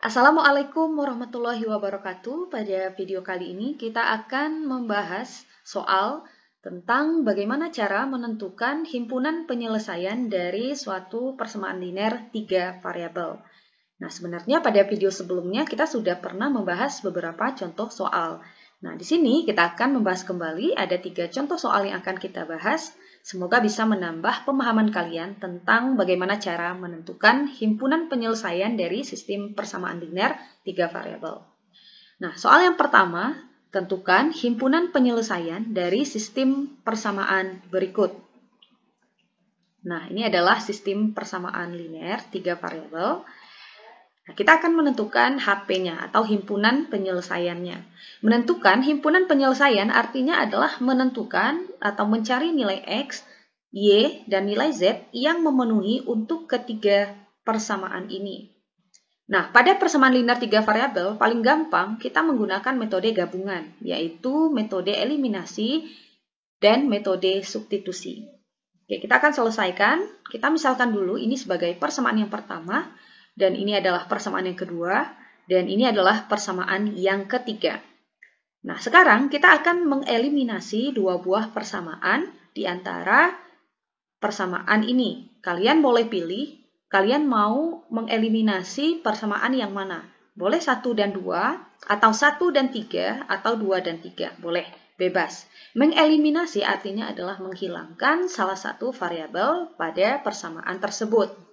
Assalamualaikum warahmatullahi wabarakatuh. Pada video kali ini kita akan membahas soal tentang bagaimana cara menentukan himpunan penyelesaian dari suatu persamaan linear 3 variabel. Nah, sebenarnya pada video sebelumnya kita sudah pernah membahas beberapa contoh soal. Nah, di sini kita akan membahas kembali ada 3 contoh soal yang akan kita bahas. Semoga bisa menambah pemahaman kalian tentang bagaimana cara menentukan himpunan penyelesaian dari sistem persamaan linear 3 variabel. Nah, soal yang pertama, tentukan himpunan penyelesaian dari sistem persamaan berikut. Nah, ini adalah sistem persamaan linear 3 variabel. Nah, kita akan menentukan HP-nya atau himpunan penyelesaiannya. Menentukan himpunan penyelesaian artinya adalah menentukan atau mencari nilai X, Y, dan nilai Z yang memenuhi untuk ketiga persamaan ini. Nah, pada persamaan linear 3 variabel, paling gampang kita menggunakan metode gabungan, yaitu metode eliminasi dan metode substitusi. Oke, kita akan selesaikan. Kita misalkan dulu ini sebagai persamaan yang pertama, dan ini adalah persamaan yang kedua, dan ini adalah persamaan yang ketiga. Nah, sekarang kita akan mengeliminasi dua buah persamaan di antara persamaan ini. Kalian boleh pilih, kalian mau mengeliminasi persamaan yang mana? Boleh 1 dan 2, atau 1 dan 3, atau 2 dan 3. Boleh, bebas. Mengeliminasi artinya adalah menghilangkan salah satu variabel pada persamaan tersebut.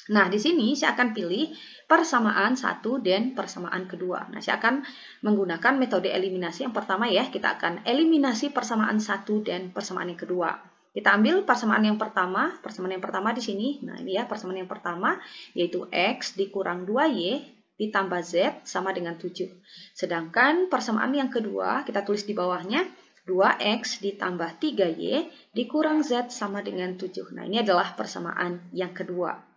Nah, di sini saya akan pilih persamaan 1 dan persamaan kedua. Nah, saya akan menggunakan metode eliminasi yang pertama ya. Kita akan eliminasi persamaan 1 dan persamaan yang kedua. Kita ambil persamaan yang pertama di sini. Nah, ini ya persamaan yang pertama, yaitu X dikurang 2Y ditambah Z sama dengan 7. Sedangkan persamaan yang kedua, kita tulis di bawahnya, 2X ditambah 3Y dikurang Z sama dengan 7. Nah, ini adalah persamaan yang kedua.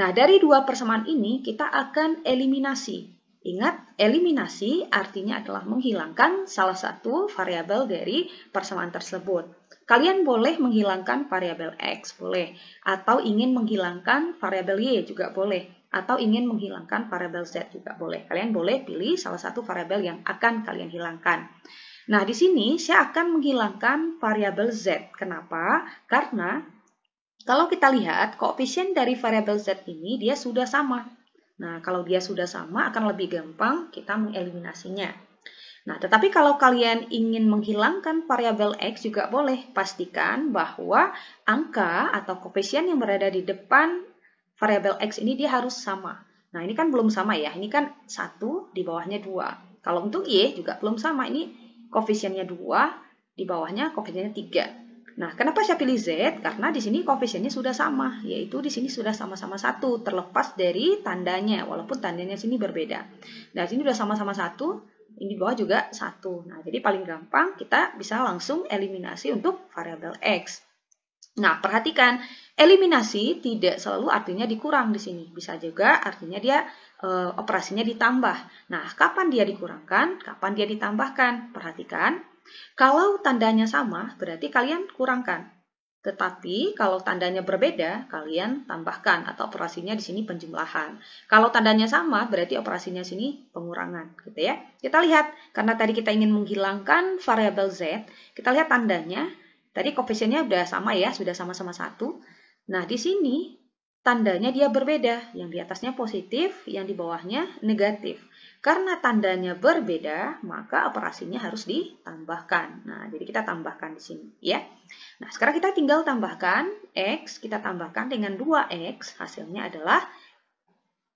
Nah, dari dua persamaan ini kita akan eliminasi. Ingat, eliminasi artinya adalah menghilangkan salah satu variabel dari persamaan tersebut. Kalian boleh menghilangkan variabel X, boleh. Atau ingin menghilangkan variabel Y juga boleh. Atau ingin menghilangkan variabel Z juga boleh. Kalian boleh pilih salah satu variabel yang akan kalian hilangkan. Nah, di sini saya akan menghilangkan variabel Z. Kenapa? Karena kalau kita lihat, koefisien dari variabel Z ini dia sudah sama. Nah, kalau dia sudah sama akan lebih gampang kita mengeliminasinya. Nah, tetapi kalau kalian ingin menghilangkan variabel X juga boleh. Pastikan bahwa angka atau koefisien yang berada di depan variabel X ini dia harus sama. Nah, ini kan belum sama ya. Ini kan 1, di bawahnya 2. Kalau untuk Y juga belum sama. Ini koefisiennya 2, di bawahnya koefisiennya 3. Nah, kenapa saya pilih Z? Karena di sini koefisiennya sudah sama, yaitu di sini sudah sama-sama 1, terlepas dari tandanya, walaupun tandanya sini berbeda. Nah, sini sudah sama-sama 1, ini di bawah juga 1. Nah, jadi paling gampang kita bisa langsung eliminasi untuk variabel X. Nah, perhatikan, eliminasi tidak selalu artinya dikurang di sini. Bisa juga artinya dia operasinya ditambah. Nah, kapan dia dikurangkan? Kapan dia ditambahkan? Perhatikan. Kalau tandanya sama, berarti kalian kurangkan. Tetapi kalau tandanya berbeda, kalian tambahkan atau operasinya di sini penjumlahan. Kalau tandanya sama, berarti operasinya sini pengurangan, gitu ya. Kita lihat, karena tadi kita ingin menghilangkan variabel Z, kita lihat tandanya. Tadi koefisiennya sudah sama ya, sudah sama-sama 1. Nah, di sini tandanya dia berbeda. Yang di atasnya positif, yang di bawahnya negatif. Karena tandanya berbeda, maka operasinya harus ditambahkan. Nah, jadi kita tambahkan di sini ya. Nah, sekarang kita tinggal tambahkan X, kita tambahkan dengan 2X, hasilnya adalah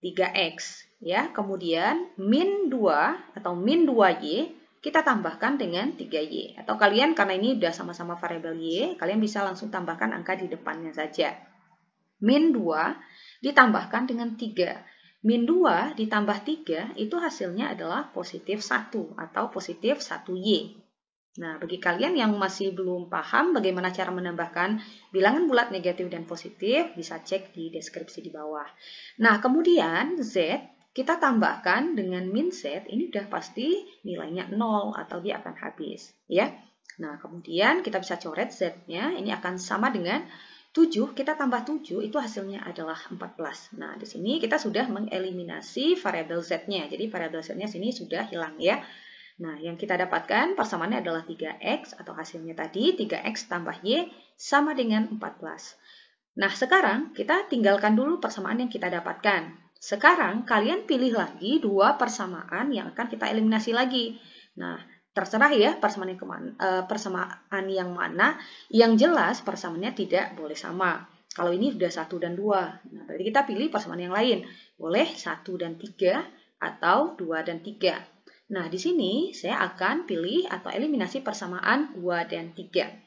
3X ya. Kemudian min 2 atau min 2Y kita tambahkan dengan 3Y. Atau kalian karena ini sudah sama-sama variabel Y, kalian bisa langsung tambahkan angka di depannya saja. Min 2 ditambahkan dengan 3. Min 2 ditambah 3 itu hasilnya adalah positif 1 atau positif 1Y. Nah, bagi kalian yang masih belum paham bagaimana cara menambahkan bilangan bulat negatif dan positif, bisa cek di deskripsi di bawah. Nah, kemudian Z kita tambahkan dengan min Z, ini udah pasti nilainya 0 atau dia akan habis. Ya. Nah, kemudian kita bisa coret Z-nya, ini akan sama dengan 7 kita tambah 7 itu hasilnya adalah 14. Nah, di sini kita sudah mengeliminasi variabel Z-nya. Jadi variabel Z-nya sini sudah hilang ya. Nah, yang kita dapatkan persamaannya adalah 3X atau hasilnya tadi 3X tambah Y sama dengan 14. Nah, sekarang kita tinggalkan dulu persamaan yang kita dapatkan. Sekarang kalian pilih lagi dua persamaan yang akan kita eliminasi lagi. Nah, terserah ya persamaan yang mana. Yang jelas persamaannya tidak boleh sama. Kalau ini sudah 1 dan 2. Nah, berarti kita pilih persamaan yang lain. Boleh 1 dan 3 atau 2 dan 3. Nah, di sini saya akan pilih atau eliminasi persamaan 2 dan 3.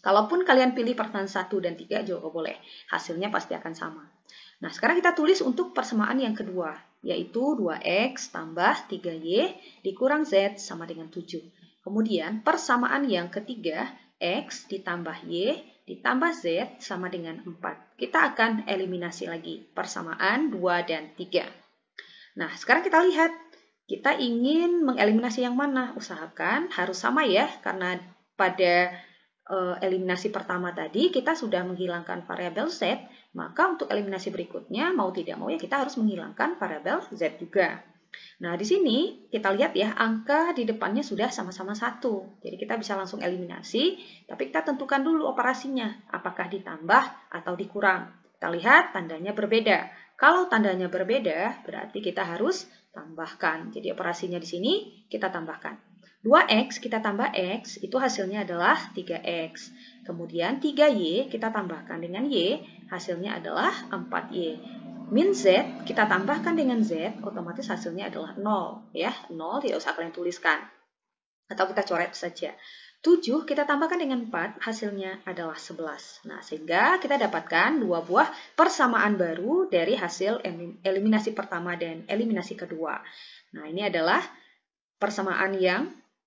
Kalaupun kalian pilih persamaan 1 dan 3 juga boleh. Hasilnya pasti akan sama. Nah, sekarang kita tulis untuk persamaan yang kedua, yaitu 2X tambah 3Y dikurang Z sama dengan 7. Kemudian persamaan yang ketiga, X ditambah Y ditambah Z sama dengan 4. Kita akan eliminasi lagi persamaan 2 dan 3. Nah, sekarang kita lihat, kita ingin mengeliminasi yang mana? Usahakan harus sama ya, karena pada eliminasi pertama tadi kita sudah menghilangkan variabel Z, maka untuk eliminasi berikutnya mau tidak mau ya kita harus menghilangkan variabel Z juga. Nah, di sini kita lihat ya, angka di depannya sudah sama-sama 1. Jadi kita bisa langsung eliminasi, tapi kita tentukan dulu operasinya, apakah ditambah atau dikurang. Kita lihat tandanya berbeda. Kalau tandanya berbeda, berarti kita harus tambahkan. Jadi operasinya di sini kita tambahkan. 2X kita tambah X, itu hasilnya adalah 3X. Kemudian 3Y kita tambahkan dengan Y, hasilnya adalah 4Y. Min Z kita tambahkan dengan Z, otomatis hasilnya adalah 0. Ya, 0 tidak usah kalian tuliskan. Atau kita coret saja. 7 kita tambahkan dengan 4, hasilnya adalah 11. Nah, sehingga kita dapatkan dua buah persamaan baru dari hasil eliminasi pertama dan eliminasi kedua. Nah, ini adalah persamaan yang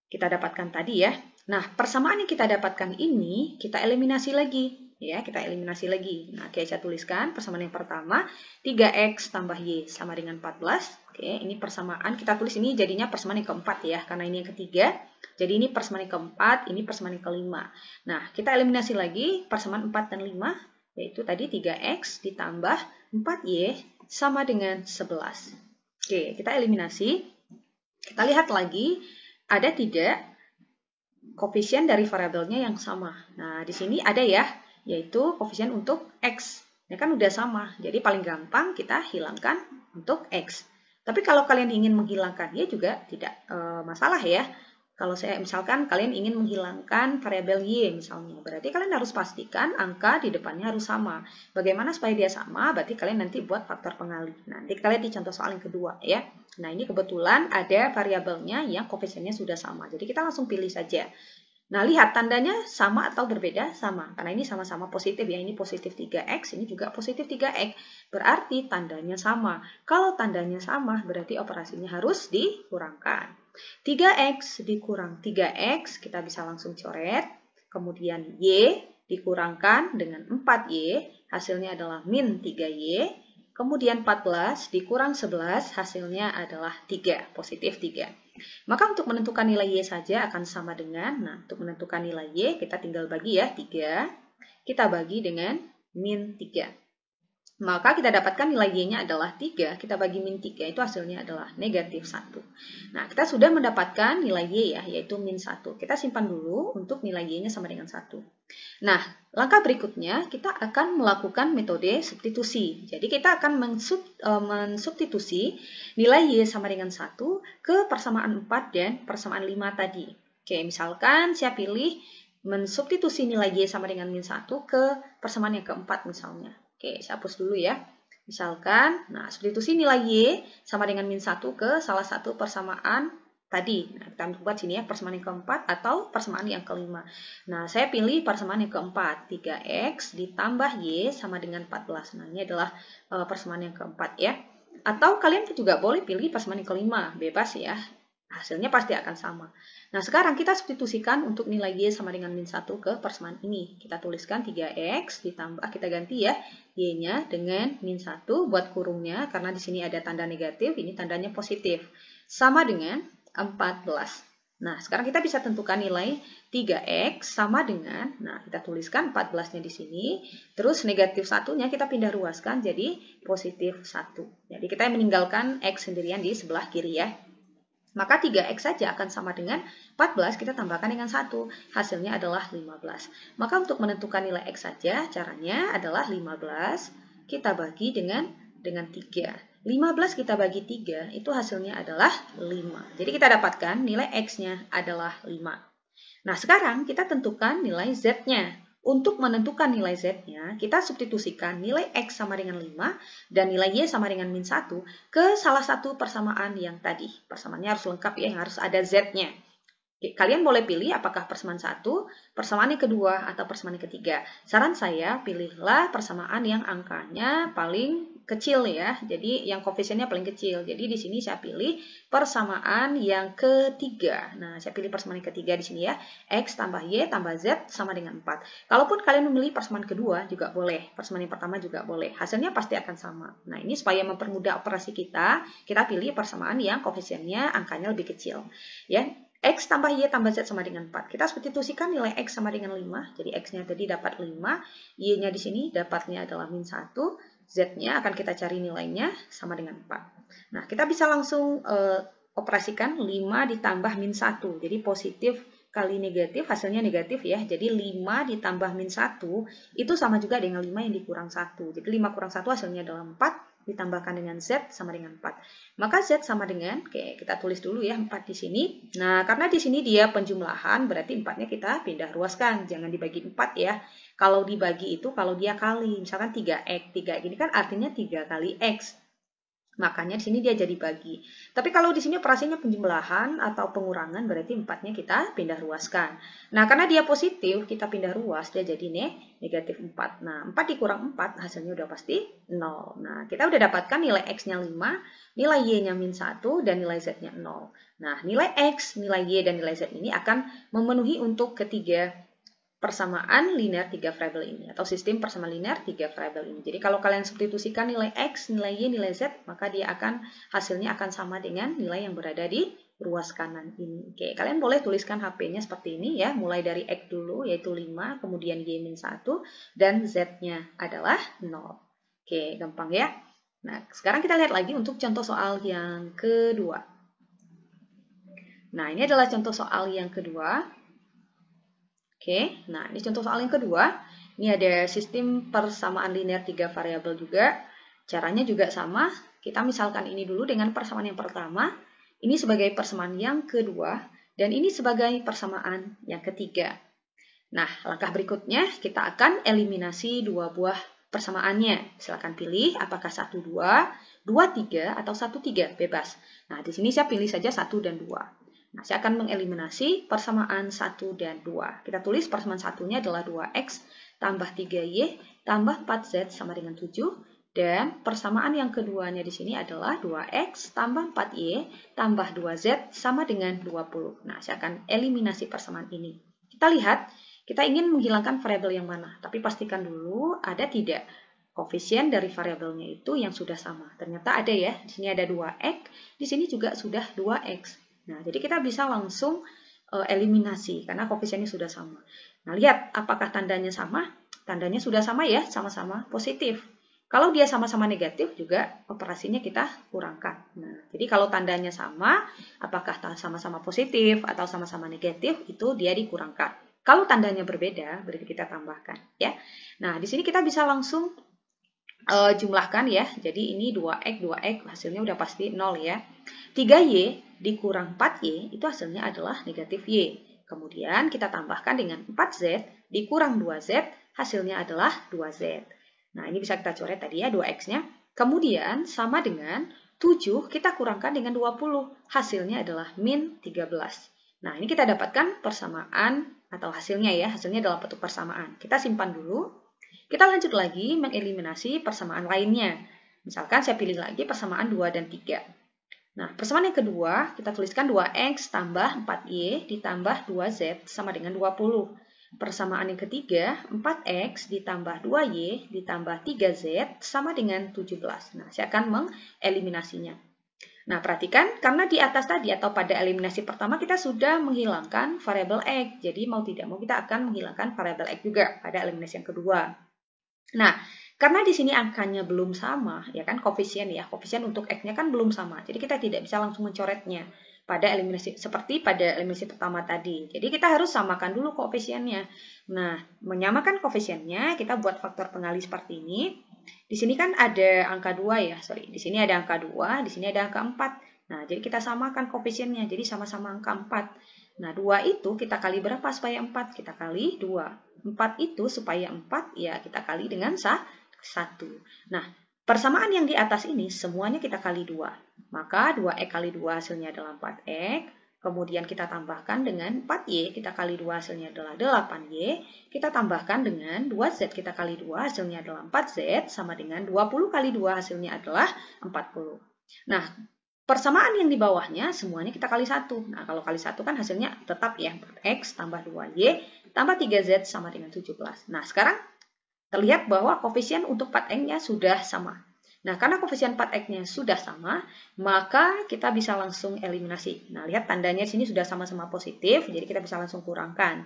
kita dapatkan tadi ya. Nah, persamaan yang kita dapatkan ini kita eliminasi lagi. Ya, kita eliminasi lagi. Nah, oke, saya tuliskan persamaan yang pertama, 3X tambah Y sama dengan 14. Oke, ini persamaan, kita tulis ini jadinya persamaan yang keempat ya, karena ini yang ketiga. Jadi ini persamaan yang keempat, ini persamaan yang kelima. Nah, kita eliminasi lagi persamaan 4 dan 5, yaitu tadi 3X ditambah 4Y sama dengan 11. Oke, kita eliminasi. Kita lihat lagi, ada tidak koefisien dari variabelnya yang sama. Nah, di sini ada ya, yaitu koefisien untuk X. Ini kan udah sama, jadi paling gampang kita hilangkan untuk X. Tapi kalau kalian ingin menghilangkan Y juga tidak masalah ya. Kalau saya misalkan kalian ingin menghilangkan variabel Y misalnya, berarti kalian harus pastikan angka di depannya harus sama. Bagaimana supaya dia sama? Berarti kalian nanti buat faktor pengali. Nanti kalian di contoh soal yang kedua ya. Nah, ini kebetulan ada variabelnya yang koefisiennya sudah sama. Jadi kita langsung pilih saja. Nah, lihat tandanya sama atau berbeda? Sama. Karena ini sama-sama positif ya. Ini positif 3X, ini juga positif 3X. Berarti tandanya sama. Kalau tandanya sama, berarti operasinya harus dikurangkan. 3X dikurang 3X, kita bisa langsung coret. Kemudian Y dikurangkan dengan 4Y, hasilnya adalah min 3Y. Kemudian 14 dikurang 11, hasilnya adalah 3, positif 3. Maka untuk menentukan nilai Y saja akan sama dengan, nah untuk menentukan nilai Y kita tinggal bagi ya, 3. Kita bagi dengan min 3. Maka kita dapatkan nilai Y-nya adalah 3, kita bagi min 3, itu hasilnya adalah negatif 1. Nah, kita sudah mendapatkan nilai Y ya, yaitu min 1. Kita simpan dulu untuk nilai Y-nya sama dengan 1. Nah, langkah berikutnya kita akan melakukan metode substitusi. Jadi kita akan mensubstitusi nilai Y sama dengan 1 ke persamaan 4 dan persamaan 5 tadi. Oke, misalkan saya pilih mensubstitusi nilai Y sama dengan min 1 ke persamaan yang keempat misalnya. Oke, saya hapus dulu ya. Misalkan, nah substitusi nilai Y sama dengan min 1 ke salah satu persamaan tadi. Nah, kita buat sini ya, persamaan yang keempat atau persamaan yang kelima. Nah, saya pilih persamaan yang keempat. 3X ditambah Y sama dengan 14. Nah, ini adalah persamaan yang keempat ya. Atau kalian juga boleh pilih persamaan yang kelima. Bebas ya. Hasilnya pasti akan sama. Nah, sekarang kita substitusikan untuk nilai Y sama dengan min 1 ke persamaan ini. Kita tuliskan 3X ditambah, kita ganti ya, Y-nya dengan min 1 buat kurungnya, karena di sini ada tanda negatif, ini tandanya positif. Sama dengan 14. Nah, sekarang kita bisa tentukan nilai 3x sama dengan, nah kita tuliskan 14-nya di sini, terus negatif 1-nya kita pindah ruaskan jadi positif 1. Jadi kita meninggalkan x sendirian di sebelah kiri ya. Maka 3x saja akan sama dengan 14, kita tambahkan dengan 1. Hasilnya adalah 15. Maka untuk menentukan nilai x saja, caranya adalah 15 kita bagi dengan 3. 15 kita bagi 3, itu hasilnya adalah 5. Jadi kita dapatkan nilai x-nya adalah 5. Nah, sekarang kita tentukan nilai z-nya. Untuk menentukan nilai z-nya, kita substitusikan nilai x sama dengan 5 dan nilai y sama dengan min 1 ke salah satu persamaan yang tadi. Persamaannya harus lengkap ya, yang harus ada z-nya. Kalian boleh pilih apakah persamaan 1, persamaan yang kedua, atau persamaan yang ketiga. Saran saya, pilihlah persamaan yang angkanya paling kecil ya. Jadi yang koefisiennya paling kecil. Jadi di sini saya pilih persamaan yang ketiga. Nah, saya pilih persamaan yang ketiga di sini ya. X tambah Y tambah Z sama dengan 4. Kalaupun kalian memilih persamaan kedua juga boleh. Persamaan yang pertama juga boleh. Hasilnya pasti akan sama. Nah, ini supaya mempermudah operasi kita pilih persamaan yang koefisiennya angkanya lebih kecil. Ya. X tambah Y tambah Z sama dengan 4. Kita substitusikan nilai X sama dengan 5. Jadi X-nya tadi dapat 5. Y-nya di sini dapatnya adalah min 1. Z-nya akan kita cari nilainya sama dengan 4. Nah, kita bisa langsung operasikan 5 ditambah min 1. Jadi positif kali negatif, hasilnya negatif ya. Jadi 5 ditambah min 1 itu sama juga dengan 5 yang dikurang 1. Jadi 5 kurang 1 hasilnya adalah 4. Ditambahkan dengan Z sama dengan 4. Maka Z sama dengan, oke, kita tulis dulu ya 4 di sini. Nah, karena di sini dia penjumlahan, berarti 4-nya kita pindah ruaskan. Jangan dibagi 4 ya. Kalau dibagi itu, kalau dia kali, misalkan 3X. 3 ini kan artinya 3 kali X. Makanya di sini dia jadi bagi. Tapi kalau di sini operasinya penjumlahan atau pengurangan, berarti 4-nya kita pindah ruaskan. Nah, karena dia positif, kita pindah ruas, dia jadi negatif 4. Nah, 4 dikurang 4, hasilnya udah pasti 0. Nah, kita udah dapatkan nilai X-nya 5, nilai Y-nya min 1, dan nilai Z-nya 0. Nah, nilai X, nilai Y, dan nilai Z ini akan memenuhi untuk ketiga persamaan linear 3 variabel ini atau sistem persamaan linear 3 variabel ini. Jadi kalau kalian substitusikan nilai X, nilai Y, nilai Z, maka dia hasilnya akan sama dengan nilai yang berada di ruas kanan ini. Oke, kalian boleh tuliskan HP-nya seperti ini ya, mulai dari X dulu yaitu 5, kemudian Y-1 dan Z-nya adalah 0. Oke, gampang ya. Nah, sekarang kita lihat lagi untuk contoh soal yang kedua. Nah, ini adalah contoh soal yang kedua. Oke, nah ini contoh soal yang kedua. Ini ada sistem persamaan linear 3 variabel juga. Caranya juga sama. Kita misalkan ini dulu dengan persamaan yang pertama. Ini sebagai persamaan yang kedua. Dan ini sebagai persamaan yang ketiga. Nah, langkah berikutnya kita akan eliminasi dua buah persamaannya. Silakan pilih apakah 1, 2, 2, 3, atau 1, 3, bebas. Nah, di sini saya pilih saja 1 dan 2. Nah, saya akan mengeliminasi persamaan 1 dan 2. Kita tulis persamaan satunya adalah 2x tambah 3y tambah 4z sama dengan 7. Dan persamaan yang keduanya di sini adalah 2x tambah 4y tambah 2z sama dengan 20. Nah, saya akan eliminasi persamaan ini. Kita lihat, kita ingin menghilangkan variabel yang mana. Tapi pastikan dulu ada tidak koefisien dari variabelnya itu yang sudah sama. Ternyata ada ya. Di sini ada 2x, di sini juga sudah 2x. Nah, jadi kita bisa langsung eliminasi karena koefisiennya sudah sama. Nah, lihat apakah tandanya sama? Tandanya sudah sama ya, sama-sama positif. Kalau dia sama-sama negatif juga operasinya kita kurangkan. Nah, jadi kalau tandanya sama, apakah sama-sama positif atau sama-sama negatif, itu dia dikurangkan. Kalau tandanya berbeda, berarti kita tambahkan ya. Nah, di sini kita bisa langsung jumlahkan ya. Jadi ini 2x, 2x hasilnya udah pasti 0 ya. 3y dikurang 4y itu hasilnya adalah negatif y. Kemudian kita tambahkan dengan 4z dikurang 2z hasilnya adalah 2z. Nah, ini bisa kita coret tadi ya 2x-nya. Kemudian sama dengan 7 kita kurangkan dengan 20. Hasilnya adalah min 13. Nah, ini kita dapatkan persamaan atau hasilnya ya. Hasilnya adalah bentuk persamaan. Kita simpan dulu. Kita lanjut lagi mengeliminasi persamaan lainnya. Misalkan saya pilih lagi persamaan 2 dan 3. Nah, persamaan yang kedua, kita tuliskan 2x tambah 4y ditambah 2z sama dengan 20. Persamaan yang ketiga, 4x ditambah 2y ditambah 3z sama dengan 17. Nah, saya akan mengeliminasinya. Nah, perhatikan karena di atas tadi atau pada eliminasi pertama kita sudah menghilangkan variabel X. Jadi mau tidak mau kita akan menghilangkan variabel X juga pada eliminasi yang kedua. Nah, karena di sini angkanya belum sama, ya kan, koefisien untuk X-nya kan belum sama. Jadi kita tidak bisa langsung mencoretnya pada eliminasi seperti pada eliminasi pertama tadi. Jadi kita harus samakan dulu koefisiennya. Nah, menyamakan koefisiennya kita buat faktor pengali seperti ini. Di sini kan ada angka 2 ya, di sini ada angka 2, di sini ada angka 4. Nah, jadi kita samakan koefisiennya, jadi sama-sama angka 4. Nah, 2 itu kita kali berapa supaya 4? Kita kali 2. 4 itu supaya 4, ya kita kali dengan 1. Nah, persamaan yang di atas ini semuanya kita kali 2. Maka 2X kali 2 hasilnya adalah 4X. Kemudian kita tambahkan dengan 4Y, kita kali 2 hasilnya adalah 8Y. Kita tambahkan dengan 2Z, kita kali 2 hasilnya adalah 4Z. Sama dengan 20 kali 2 hasilnya adalah 40. Nah, persamaan yang di bawahnya semuanya kita kali 1. Nah, kalau kali 1 kan hasilnya tetap ya, 4X tambah 2Y tambah 3Z sama dengan 17. Nah, sekarang terlihat bahwa koefisien untuk 4X-nya sudah sama. Nah, karena koefisien 4X-nya sudah sama, maka kita bisa langsung eliminasi. Nah, lihat tandanya di sini sudah sama-sama positif, jadi kita bisa langsung kurangkan.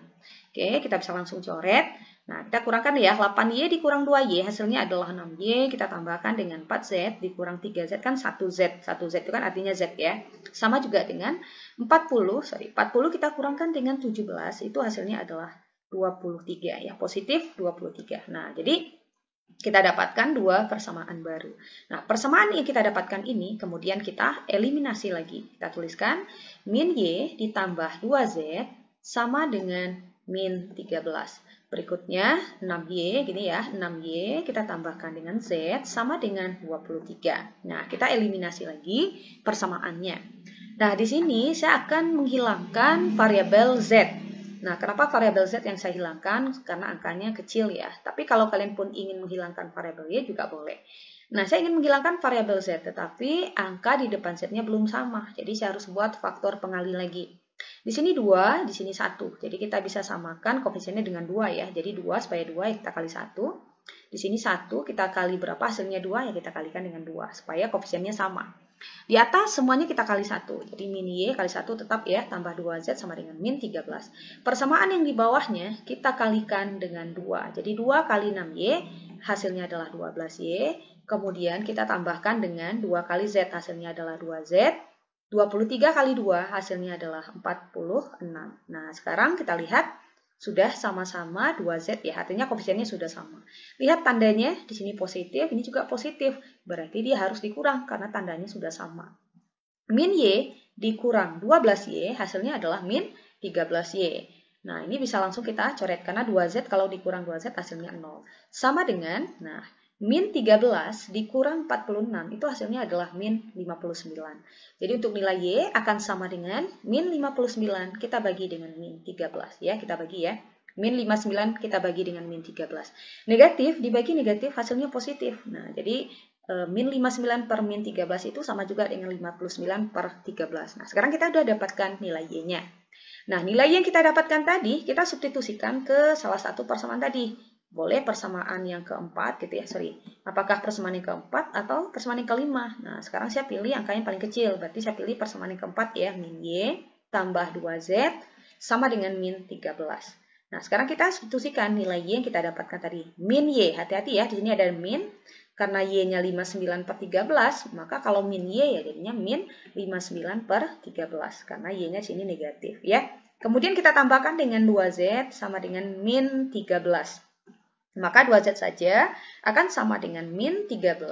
Oke, kita bisa langsung coret. Nah, kita kurangkan ya, 8Y dikurang 2Y, hasilnya adalah 6Y, kita tambahkan dengan 4Z, dikurang 3Z kan 1Z. 1Z itu kan artinya Z ya. Sama juga dengan 40 kita kurangkan dengan 17, itu hasilnya adalah 23 ya, positif 23. Nah, jadi kita dapatkan dua persamaan baru. Nah, persamaan yang kita dapatkan ini kemudian kita eliminasi lagi. Kita tuliskan min Y ditambah 2Z sama dengan min 13. Berikutnya 6Y gini ya, 6Y kita tambahkan dengan Z sama dengan 23. Nah, kita eliminasi lagi persamaannya. Nah, di sini saya akan menghilangkan variabel Z. Nah, kenapa variabel Z yang saya hilangkan? Karena angkanya kecil ya. Tapi kalau kalian pun ingin menghilangkan variabel Y juga boleh. Nah, saya ingin menghilangkan variabel Z, tetapi angka di depan Z-nya belum sama. Jadi saya harus buat faktor pengali lagi. Di sini 2, di sini 1. Jadi kita bisa samakan koefisiennya dengan 2 ya. Jadi 2 supaya 2 ya kita kali 1. Di sini 1, kita kali berapa hasilnya 2 ya kita kalikan dengan 2. Supaya koefisiennya sama. Di atas semuanya kita kali 1. Jadi min Y kali 1 tetap ya, tambah 2Z sama dengan min 13. Persamaan yang di bawahnya kita kalikan dengan 2. Jadi 2 kali 6Y hasilnya adalah 12Y. Kemudian kita tambahkan dengan 2 kali Z hasilnya adalah 2Z. 23 kali 2 hasilnya adalah 46. Nah, sekarang kita lihat sudah sama-sama 2Z ya, artinya koefisiennya sudah sama. Lihat tandanya, di sini positif, ini juga positif. Berarti dia harus dikurang karena tandanya sudah sama. Min Y dikurang 12Y, hasilnya adalah min 13Y. Nah, ini bisa langsung kita coret karena 2Z kalau dikurang 2Z hasilnya 0. Sama dengan, nah, min 13 dikurang 46, itu hasilnya adalah min 59. Jadi untuk nilai Y akan sama dengan min 59, kita bagi dengan min 13. Ya, kita bagi ya. Min 59 kita bagi dengan min 13. Negatif dibagi negatif hasilnya positif. Nah, jadi min 59 per min 13 itu sama juga dengan 59 per 13. Nah, sekarang kita sudah dapatkan nilai Y-nya. Nah, nilai yang kita dapatkan tadi, kita substitusikan ke salah satu persamaan tadi. Boleh persamaan yang keempat gitu ya, apakah persamaan yang keempat atau persamaan yang kelima. Nah, sekarang saya pilih angka yang paling kecil, berarti saya pilih persamaan yang keempat ya, min Y tambah 2Z sama dengan min 13. Nah, sekarang kita substitusikan nilai Y yang kita dapatkan tadi. Min Y, hati-hati ya, di sini ada min, karena Y-nya 59 per 13, maka kalau min Y ya jadinya min 59 per 13, karena Y-nya sini negatif ya. Kemudian kita tambahkan dengan 2Z sama dengan min 13. Maka 2Z saja akan sama dengan min 13.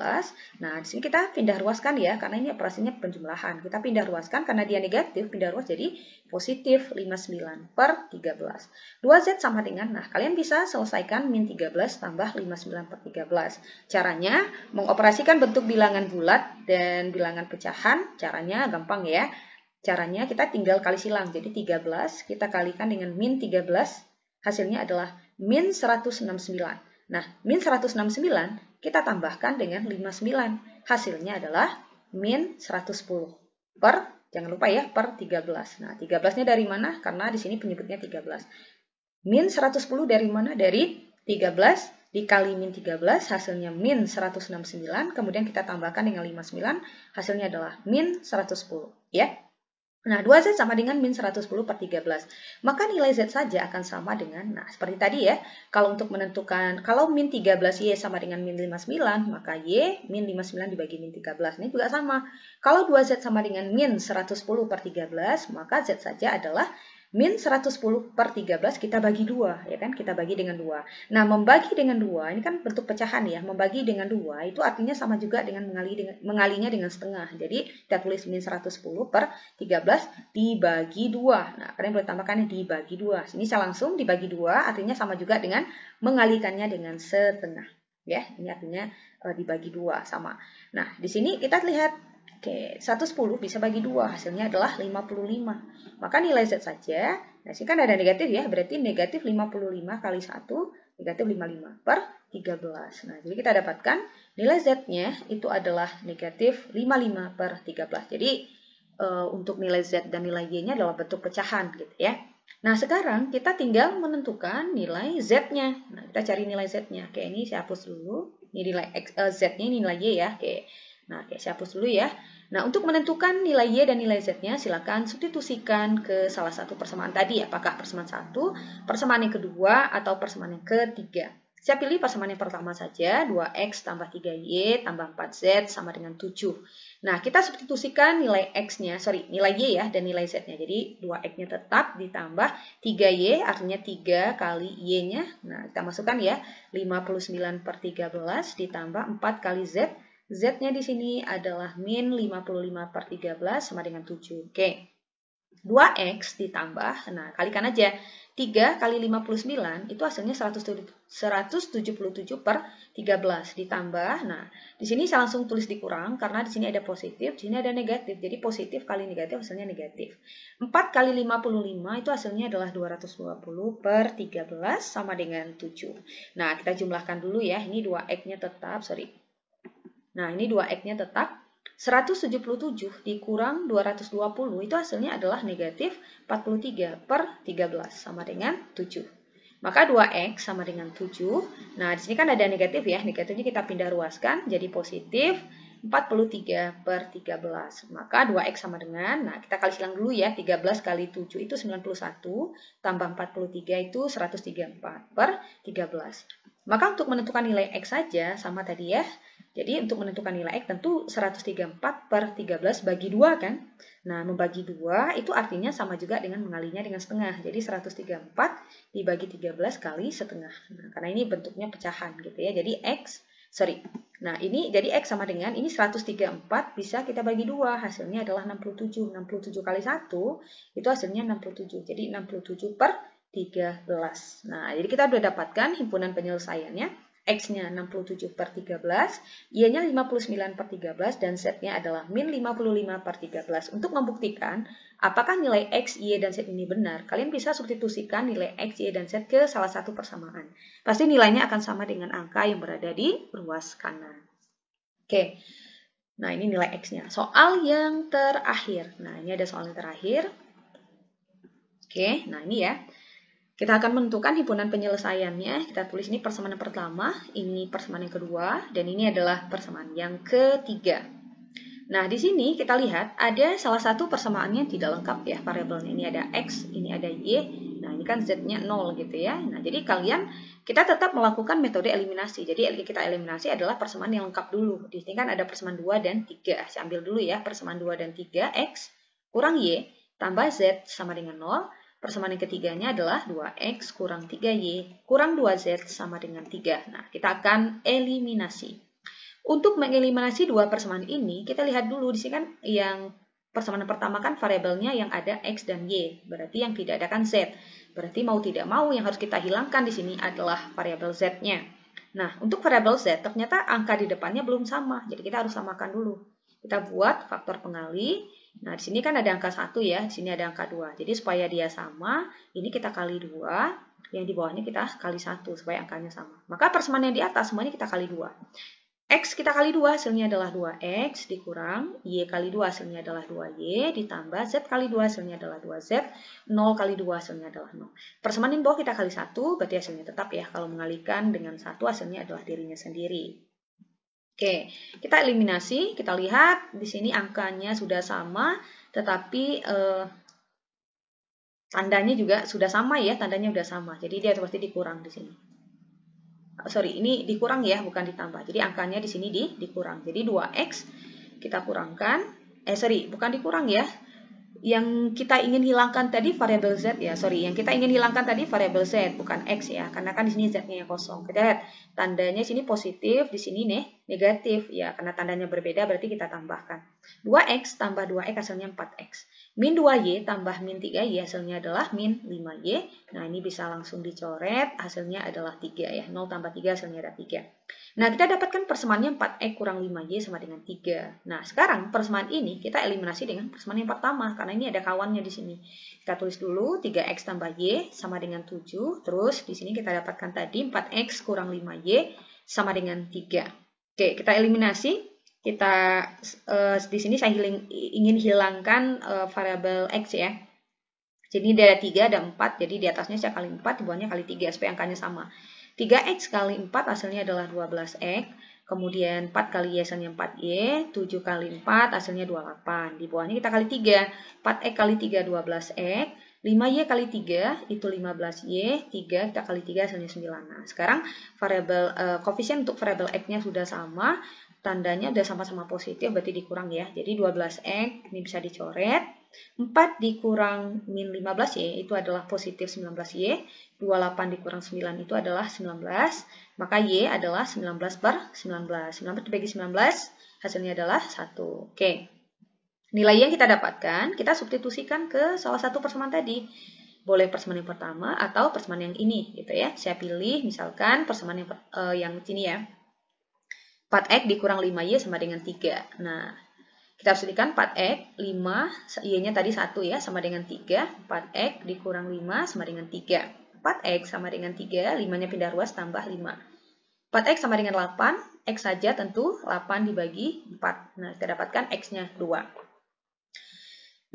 Nah, di sini kita pindah ruaskan ya, karena ini operasinya penjumlahan. Kita pindah ruaskan karena dia negatif, pindah ruas jadi positif 59 per 13. 2Z sama dengan, nah kalian bisa selesaikan min 13 tambah 59 per 13. Caranya, mengoperasikan bentuk bilangan bulat dan bilangan pecahan, caranya gampang ya. Caranya kita tinggal kali silang, jadi 13 kita kalikan dengan min 13, hasilnya adalah min 169. Nah, min 169 kita tambahkan dengan 59. Hasilnya adalah min 110 per, jangan lupa ya, per 13. Nah, 13-nya dari mana? Karena di sini penyebutnya 13. Min 110 dari mana? Dari 13 dikali min 13 hasilnya min 169, kemudian kita tambahkan dengan 59 hasilnya adalah min 110 ya. Nah, 2Z sama dengan min 110 per 13. Maka nilai Z saja akan sama dengan, nah seperti tadi ya, kalau untuk menentukan, kalau min 13Y sama dengan min 59, maka Y min 59 dibagi min 13. Ini juga sama. Kalau 2Z sama dengan min 110 per 13, maka Z saja adalah min 110 per 13 kita bagi 2, ya kan? Kita bagi dengan 2. Nah, membagi dengan 2, ini kan bentuk pecahan ya. Membagi dengan 2 itu artinya sama juga dengan mengalinya dengan setengah. Jadi, kita tulis min 110 per 13 dibagi 2. Nah, kalian boleh tambahkan dibagi 2. Sini saya langsung dibagi 2, artinya sama juga dengan mengalikannya dengan setengah. Ya, ini artinya dibagi 2, sama. Nah, di sini kita lihat, oke, 110 bisa bagi 2, hasilnya adalah 55. Maka nilai Z saja, nah sini kan ada negatif ya, berarti negatif 55 kali 1, negatif 55 per 13. Nah, jadi kita dapatkan nilai Z-nya itu adalah negatif 55 per 13. Jadi, untuk nilai Z dan nilai Y-nya adalah bentuk pecahan gitu ya. Nah, sekarang kita tinggal menentukan nilai Z-nya. Nah, kita cari nilai Z-nya. Oke, ini saya hapus dulu. Ini nilai Z-nya, ini nilai Y ya. Oke. Nah, saya hapus dulu ya. Nah, untuk menentukan nilai Y dan nilai Z-nya, silakan substitusikan ke salah satu persamaan tadi. Apakah persamaan 1, persamaan yang kedua, atau persamaan yang ketiga. Saya pilih persamaan yang pertama saja, 2X tambah 3Y tambah 4Z sama dengan 7. Nah, kita substitusikan nilai X-nya, nilai Y ya, dan nilai Z-nya. Jadi, 2X-nya tetap ditambah 3Y, artinya 3 kali Y-nya. Nah, kita masukkan ya, 59 per 13 ditambah 4 kali Z. Z-nya di sini adalah min 55 per 13 sama dengan 7. Oke. 2X ditambah, nah kalikan aja. 3 kali 59 itu hasilnya 177 per 13 ditambah. Nah, di sini saya langsung tulis dikurang karena di sini ada positif, di sini ada negatif. Jadi positif kali negatif hasilnya negatif. 4 kali 55 itu hasilnya adalah 220 per 13 sama dengan 7. Nah, kita jumlahkan dulu ya. Ini 2X-nya tetap, Nah, ini 2X-nya tetap 177 dikurang 220 itu hasilnya adalah negatif 43 per 13 sama dengan 7. Maka 2X sama dengan 7. Nah, di sini kan ada negatif ya. Negatifnya kita pindah ruaskan jadi positif 43 per 13. Maka 2X sama dengan, nah kita kali silang dulu ya. 13 kali 7 itu 91 tambah 43 itu 134 per 13. Maka untuk menentukan nilai X saja sama tadi ya. Jadi untuk menentukan nilai X tentu 134 per 13 bagi 2 kan. Nah, membagi 2 itu artinya sama juga dengan mengalinya dengan setengah. Jadi 134 dibagi 13 kali setengah. Nah, karena ini bentuknya pecahan gitu ya. Jadi Nah, ini jadi X sama dengan ini 134 bisa kita bagi 2. Hasilnya adalah 67. 67 kali 1 itu hasilnya 67. Jadi 67 per 13. Nah, jadi kita sudah dapatkan himpunan penyelesaiannya. X-nya 67 per 13, Y-nya 59 per 13, dan Z-nya adalah min 55 per 13. Untuk membuktikan apakah nilai X, Y, dan Z ini benar, kalian bisa substitusikan nilai X, Y, dan Z ke salah satu persamaan. Pasti nilainya akan sama dengan angka yang berada di ruas kanan. Oke, nah ini nilai X-nya. Soal yang terakhir. Nah, ini ada soal yang terakhir. Oke, nah ini ya. Kita akan menentukan himpunan penyelesaiannya. Kita tulis ini persamaan yang pertama, ini persamaan yang kedua, dan ini adalah persamaan yang ketiga. Nah, di sini kita lihat ada salah satu persamaannya yang tidak lengkap ya variabelnya. Ini ada X, ini ada Y. Nah, ini kan Z-nya 0 gitu ya. Nah, jadi kita tetap melakukan metode eliminasi. Jadi kita eliminasi adalah persamaan yang lengkap dulu. Di sini kan ada persamaan 2 dan 3. Saya ambil dulu ya, persamaan 2 dan 3, X kurang Y tambah Z sama dengan 0. Persamaan yang ketiganya adalah 2X kurang 3Y kurang 2Z sama dengan 3. Nah, kita akan eliminasi. Untuk mengeliminasi dua persamaan ini, kita lihat dulu di sini kan yang persamaan pertama kan variabelnya yang ada X dan Y. Berarti yang tidak ada kan Z. Berarti mau tidak mau yang harus kita hilangkan di sini adalah variabel Z-nya. Nah, untuk variabel Z ternyata angka di depannya belum sama. Jadi kita harus samakan dulu. Kita buat faktor pengali. Nah, di sini kan ada angka 1 ya, di sini ada angka 2. Jadi supaya dia sama, ini kita kali 2, yang di bawahnya kita kali 1 supaya angkanya sama. Maka persamaan yang di atas semuanya kita kali 2. X kita kali 2 hasilnya adalah 2X dikurang Y kali 2 hasilnya adalah 2Y ditambah Z kali 2 hasilnya adalah 2Z, 0 kali 2 hasilnya adalah 0. Persamaan yang bawah kita kali 1, berarti hasilnya tetap ya. Kalau mengalihkan dengan 1 hasilnya adalah dirinya sendiri. Oke, kita eliminasi, kita lihat di sini angkanya sudah sama, tetapi tandanya juga sudah sama ya, tandanya sudah sama. Jadi dia pasti dikurang di sini. Sorry, ini dikurang ya, bukan ditambah. Jadi angkanya di sini dikurang. Jadi 2X kita kurangkan, bukan dikurang ya. Yang kita ingin hilangkan tadi variabel Z ya, yang kita ingin hilangkan tadi variabel Z, bukan X ya, karena kan di sini Z-nya kosong. Kita lihat tandanya sini positif, di sini negatif ya, karena tandanya berbeda berarti kita tambahkan. 2X tambah 2X hasilnya 4X. Min 2Y tambah min 3Y hasilnya adalah min 5Y. Nah, ini bisa langsung dicoret, hasilnya adalah 3 ya. 0 tambah 3 hasilnya ada 3. Nah, kita dapatkan persamaannya 4X kurang 5Y sama dengan 3. Nah, sekarang persamaan ini kita eliminasi dengan persamaan yang pertama, karena ini ada kawannya di sini. Kita tulis dulu 3X tambah Y sama dengan 7. Terus di sini kita dapatkan tadi 4X kurang 5Y sama dengan 3. Oke, kita eliminasi. Kita di sini saya ingin hilangkan variabel X ya. Jadi ada 3, ada 4. Jadi di atasnya saya kali 4, di bawahnya kali 3 supaya angkanya sama. 3X kali 4 hasilnya adalah 12X. Kemudian 4 kali Y hasilnya 4Y. 7 kali 4 hasilnya 28. Di bawahnya kita kali 3. 4X kali 3 12X. 5Y kali 3 itu 15Y. 3 kita kali 3 hasilnya 9. Nah, sekarang variabel koefisien untuk variabel X-nya sudah sama. Tandanya udah sama-sama positif, berarti dikurang ya. Jadi 12X ini bisa dicoret. 4 dikurang min 15Y itu adalah positif 19Y. 28 dikurang 9 itu adalah 19. Maka Y adalah 19 per 19. 19 dibagi 19 hasilnya adalah 1. Oke. Nilai yang kita dapatkan kita substitusikan ke salah satu persamaan tadi. Boleh persamaan yang pertama atau persamaan yang ini gitu ya. Saya pilih misalkan persamaan yang sini ya. 4X dikurang 5Y sama dengan 3. Nah, kita substitusikan 4X, 5, Y-nya tadi 1 ya, sama dengan 3. 4X dikurang 5 sama dengan 3. 4X sama dengan 3, 5-nya pindah ruas, tambah 5. 4X sama dengan 8, X saja tentu, 8 dibagi 4. Nah, kita dapatkan X-nya 2.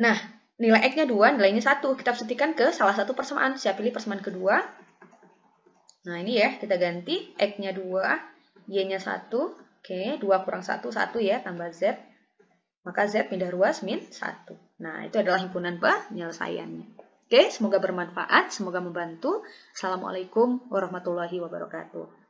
Nah, nilai X-nya 2, nilainya 1. Kita substitusikan ke salah satu persamaan. Saya pilih persamaan kedua. Nah, ini ya, kita ganti X-nya 2, Y-nya 1. Oke, 2 kurang 1, 1 ya, tambah Z. Maka Z pindah ruas min 1. Nah, itu adalah himpunan penyelesaiannya. Oke, semoga bermanfaat, semoga membantu. Assalamualaikum warahmatullahi wabarakatuh.